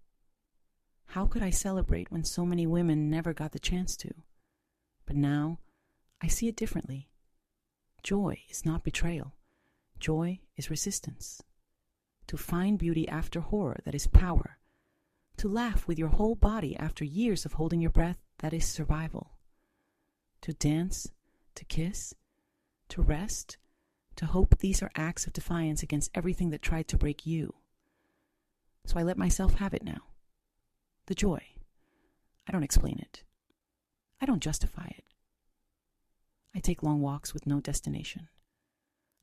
How could I celebrate when so many women never got the chance to? But now, I see it differently. Joy is not betrayal. Joy is resistance. To find beauty after horror, that is power. To laugh with your whole body after years of holding your breath, that is survival. To dance, to kiss, to rest, to hope, these are acts of defiance against everything that tried to break you. So I let myself have it now. The joy. I don't explain it. I don't justify it. I take long walks with no destination.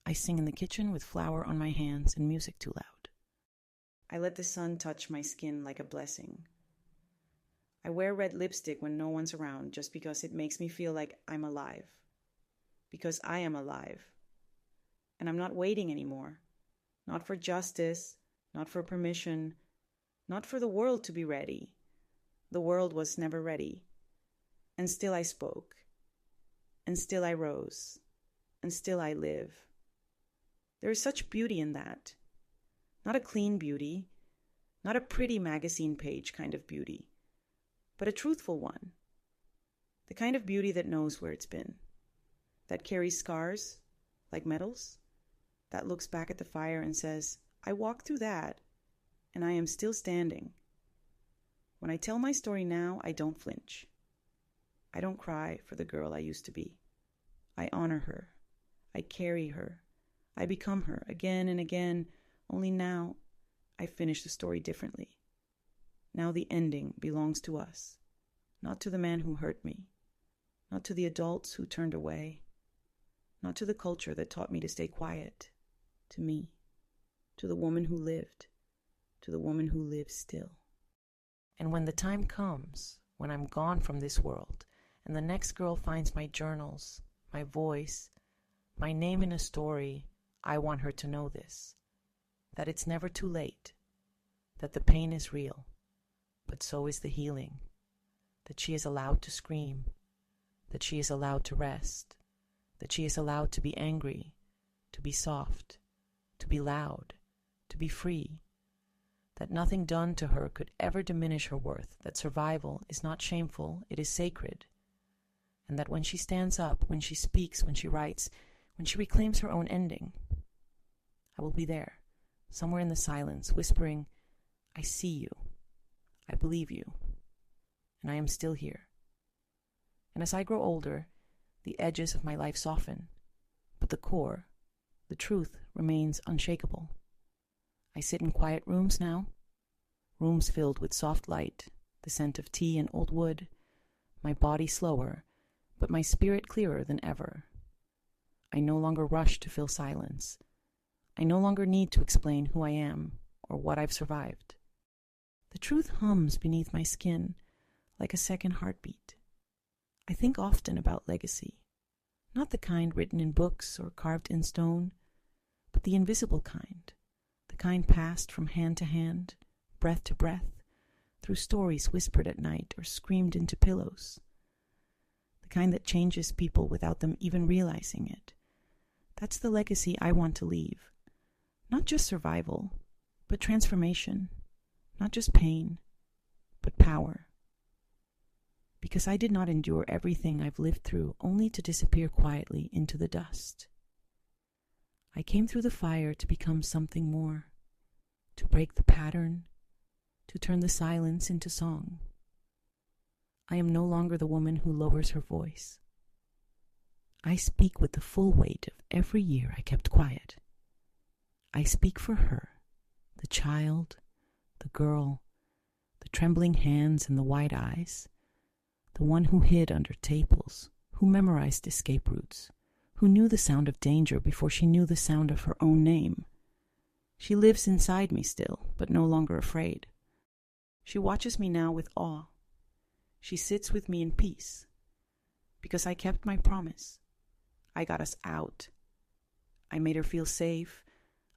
I sing in the kitchen with flour on my hands and music too loud. I let the sun touch my skin like a blessing. I wear red lipstick when no one's around just because it makes me feel like I'm alive. Because I am alive. And I'm not waiting anymore. Not for justice, not for permission, not for the world to be ready. The world was never ready. And still I spoke. And still I rose. And still I live. There is such beauty in that. Not a clean beauty, not a pretty magazine page kind of beauty, but a truthful one. The kind of beauty that knows where it's been, that carries scars like medals, that looks back at the fire and says, I walked through that, and I am still standing. When I tell my story now, I don't flinch. I don't cry for the girl I used to be. I honor her. I carry her. I become her again and again, only now I finish the story differently. Now the ending belongs to us, not to the man who hurt me, not to the adults who turned away, not to the culture that taught me to stay quiet, to me, to the woman who lived, to the woman who lives still. And when the time comes, when I'm gone from this world, and the next girl finds my journals, my voice, my name in a story, I want her to know this, that it's never too late, that the pain is real, but so is the healing, that she is allowed to scream, that she is allowed to rest, that she is allowed to be angry, to be soft, to be loud, to be free, that nothing done to her could ever diminish her worth, that survival is not shameful, it is sacred, and that when she stands up, when she speaks, when she writes, when she reclaims her own ending, I will be there, somewhere in the silence, whispering, I see you, I believe you, and I am still here. And as I grow older, the edges of my life soften, but the core, the truth, remains unshakable. I sit in quiet rooms now, rooms filled with soft light, the scent of tea and old wood, my body slower, but my spirit clearer than ever. I no longer rush to fill silence. I no longer need to explain who I am or what I've survived. The truth hums beneath my skin like a second heartbeat. I think often about legacy, not the kind written in books or carved in stone, but the invisible kind, the kind passed from hand to hand, breath to breath, through stories whispered at night or screamed into pillows, the kind that changes people without them even realizing it. That's the legacy I want to leave. Not just survival, but transformation. Not just pain, but power. Because I did not endure everything I've lived through only to disappear quietly into the dust. I came through the fire to become something more, to break the pattern, to turn the silence into song. I am no longer the woman who lowers her voice. I speak with the full weight of every year I kept quiet. I speak for her, the child, the girl, the trembling hands and the wide eyes, the one who hid under tables, who memorized escape routes, who knew the sound of danger before she knew the sound of her own name. She lives inside me still, but no longer afraid. She watches me now with awe. She sits with me in peace, because I kept my promise. I got us out. I made her feel safe.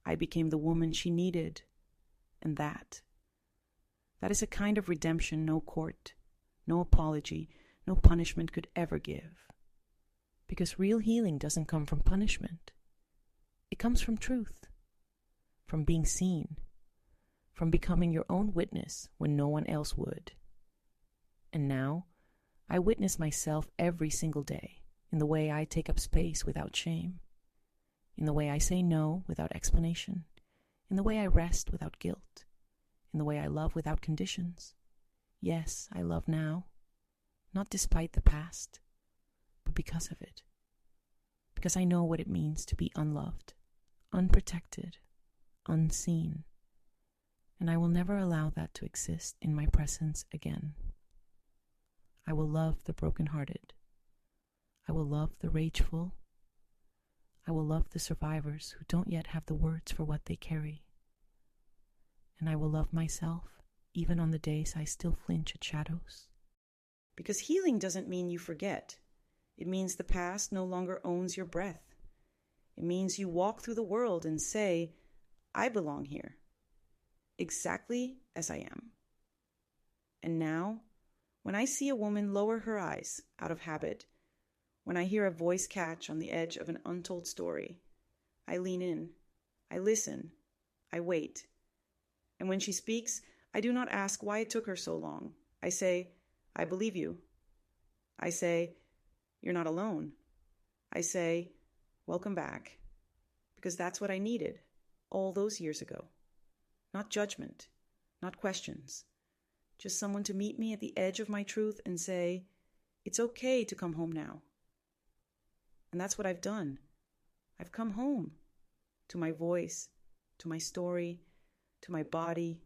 I became the woman she needed. And that is a kind of redemption no court, no apology, no punishment could ever give. Because real healing doesn't come from punishment. It comes from truth, from being seen, from becoming your own witness when no one else would. And now, I witness myself every single day in the way I take up space without shame, in the way I say no without explanation, in the way I rest without guilt, in the way I love without conditions. Yes, I love now, not despite the past, but because of it. Because I know what it means to be unloved, unprotected, unseen, and I will never allow that to exist in my presence again. I will love the brokenhearted. I will love the rageful. I will love the survivors who don't yet have the words for what they carry. And I will love myself, even on the days I still flinch at shadows. Because healing doesn't mean you forget. It means the past no longer owns your breath. It means you walk through the world and say, I belong here, exactly as I am. And now, when I see a woman lower her eyes out of habit, when I hear a voice catch on the edge of an untold story, I lean in, I listen, I wait. And when she speaks, I do not ask why it took her so long. I say, I believe you. I say, you're not alone. I say, welcome back. Because that's what I needed all those years ago. Not judgment, not questions. Just someone to meet me at the edge of my truth and say, it's okay to come home now. And that's what I've done. I've come home to my voice, to my story, to my body,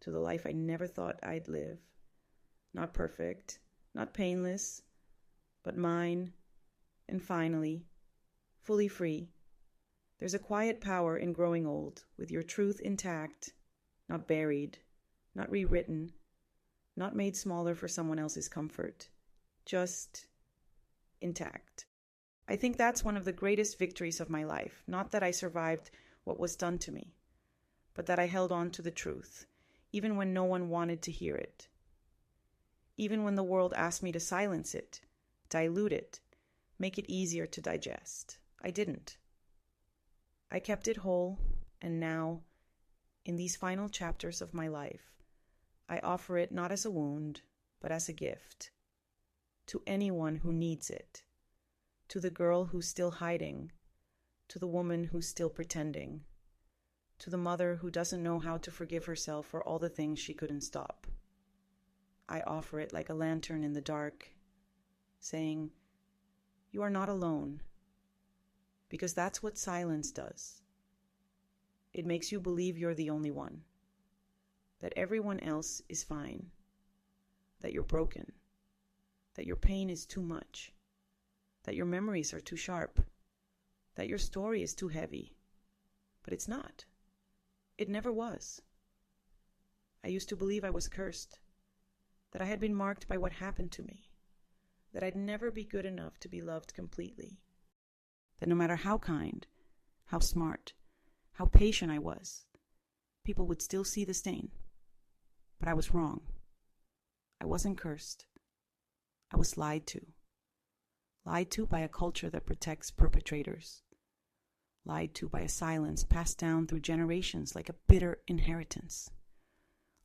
to the life I never thought I'd live. Not perfect, not painless, but mine, and finally, fully free. There's a quiet power in growing old, with your truth intact, not buried, not rewritten, not made smaller for someone else's comfort, just intact. I think that's one of the greatest victories of my life, not that I survived what was done to me, but that I held on to the truth, even when no one wanted to hear it. Even when the world asked me to silence it, dilute it, make it easier to digest. I didn't. I kept it whole, And now, in these final chapters of my life, I offer it not as a wound, but as a gift. To anyone who needs it. To the girl who's still hiding. To the woman who's still pretending. To the mother who doesn't know how to forgive herself for all the things she couldn't stop. I offer it like a lantern in the dark, saying, you are not alone. Because that's what silence does. It makes you believe you're the only one. That everyone else is fine. That you're broken. That your pain is too much. That your memories are too sharp. That your story is too heavy. But it's not. It never was. I used to believe I was cursed. That I had been marked by what happened to me. That I'd never be good enough to be loved completely. That no matter how kind, how smart, how patient I was, people would still see the stain. But I was wrong. I wasn't cursed. I was lied to. Lied to by a culture that protects perpetrators. Lied to by a silence passed down through generations like a bitter inheritance.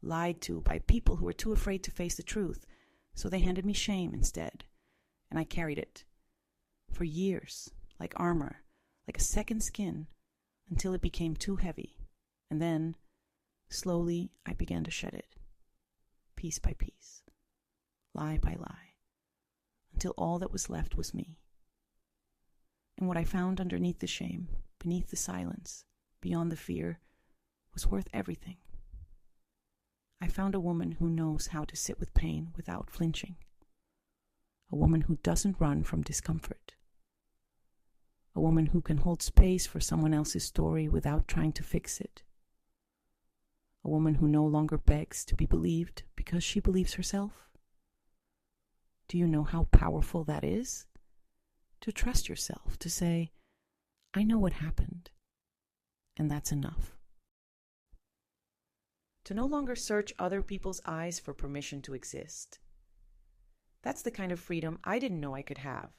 Lied to by people who were too afraid to face the truth, so they handed me shame instead, and I carried it. For years, like armor, like a second skin, until it became too heavy, and then, slowly, I began to shed it, piece by piece, lie by lie, until all that was left was me. And what I found underneath the shame, beneath the silence, beyond the fear, was worth everything. I found a woman who knows how to sit with pain without flinching. A woman who doesn't run from discomfort. A woman who can hold space for someone else's story without trying to fix it. A woman who no longer begs to be believed because she believes herself. Do you know how powerful that is? To trust yourself, to say, I know what happened, and that's enough. To no longer search other people's eyes for permission to exist. That's the kind of freedom I didn't know I could have.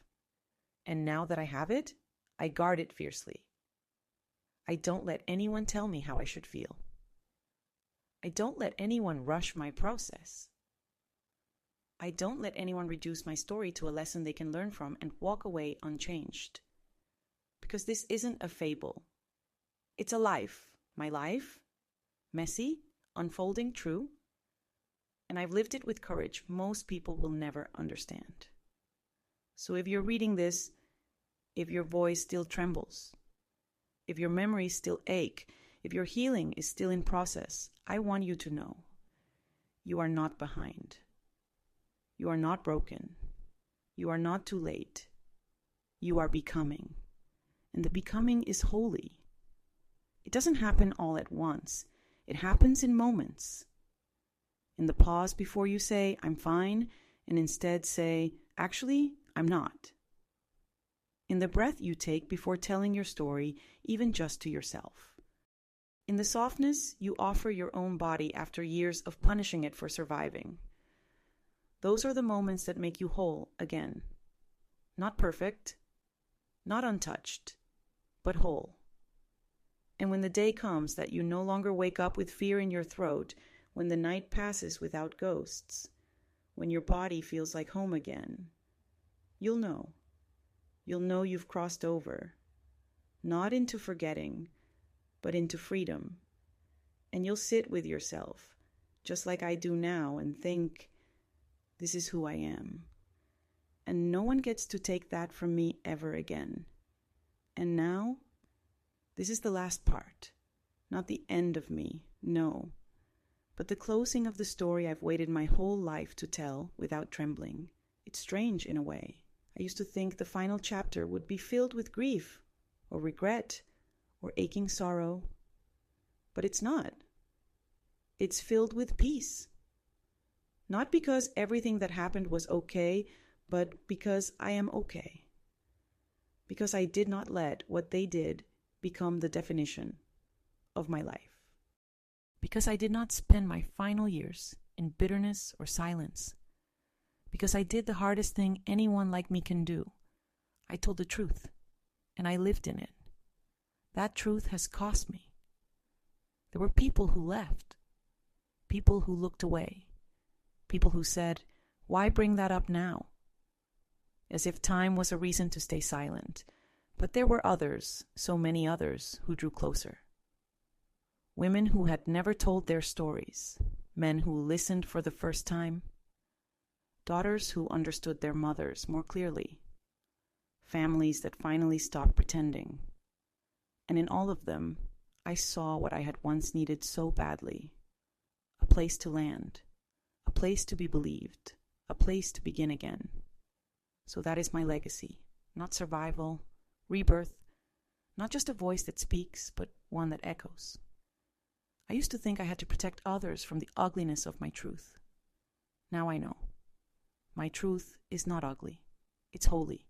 And now that I have it, I guard it fiercely. I don't let anyone tell me how I should feel. I don't let anyone rush my process. I don't let anyone reduce my story to a lesson they can learn from and walk away unchanged. Because this isn't a fable. It's a life. My life. Messy, unfolding, true. And I've lived it with courage most people will never understand. So if you're reading this, if your voice still trembles, if your memories still ache, if your healing is still in process, I want you to know you are not behind. You are not broken. You are not too late. You are becoming. And the becoming is holy. It doesn't happen all at once. It happens in moments. In the pause before you say, I'm fine, and instead say, actually, I'm not. In the breath you take before telling your story, even just to yourself. In the softness you offer your own body after years of punishing it for surviving. Those are the moments that make you whole again. Not perfect, not untouched, but whole. And when the day comes that you no longer wake up with fear in your throat, when the night passes without ghosts, when your body feels like home again, you'll know. You'll know you've crossed over, not into forgetting, but into freedom. And you'll sit with yourself, just like I do now, and think, this is who I am. And no one gets to take that from me ever again. And now, this is the last part, not the end of me, no, but the closing of the story I've waited my whole life to tell without trembling. It's strange in a way. I used to think the final chapter would be filled with grief, or regret, or aching sorrow. But it's not. It's filled with peace. Not because everything that happened was okay, but because I am okay. Because I did not let what they did become the definition of my life. Because I did not spend my final years in bitterness or silence. Because I did the hardest thing anyone like me can do. I told the truth, and I lived in it. That truth has cost me. There were people who left, people who looked away, people who said, "Why bring that up now?" As if time was a reason to stay silent. But there were others, so many others, who drew closer. Women who had never told their stories, men who listened for the first time, daughters who understood their mothers more clearly, families that finally stopped pretending. And in all of them, I saw what I had once needed so badly: a place to land, a place to be believed, a place to begin again. So that is my legacy, not survival, rebirth, not just a voice that speaks, but one that echoes. I used to think I had to protect others from the ugliness of my truth. Now I know. My truth is not ugly. It's holy.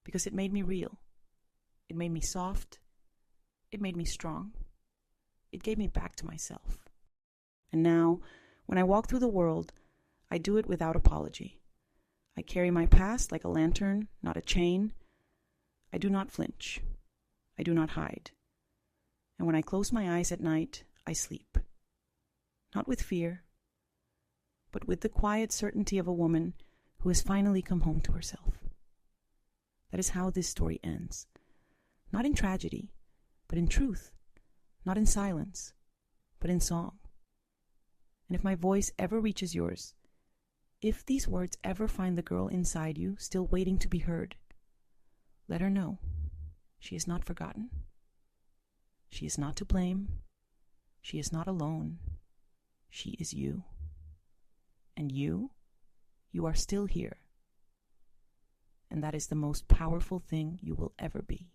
Because it made me real. It made me soft. It made me strong. It gave me back to myself. And now, when I walk through the world, I do it without apology. I carry my past like a lantern, not a chain. I do not flinch. I do not hide. And when I close my eyes at night, I sleep. Not with fear, but with the quiet certainty of a woman who has finally come home to herself. That is how this story ends. Not in tragedy, but in truth. Not in silence, but in song. And if my voice ever reaches yours, if these words ever find the girl inside you still waiting to be heard, let her know she is not forgotten. She is not to blame. She is not alone. She is you. And you are still here. And that is the most powerful thing you will ever be.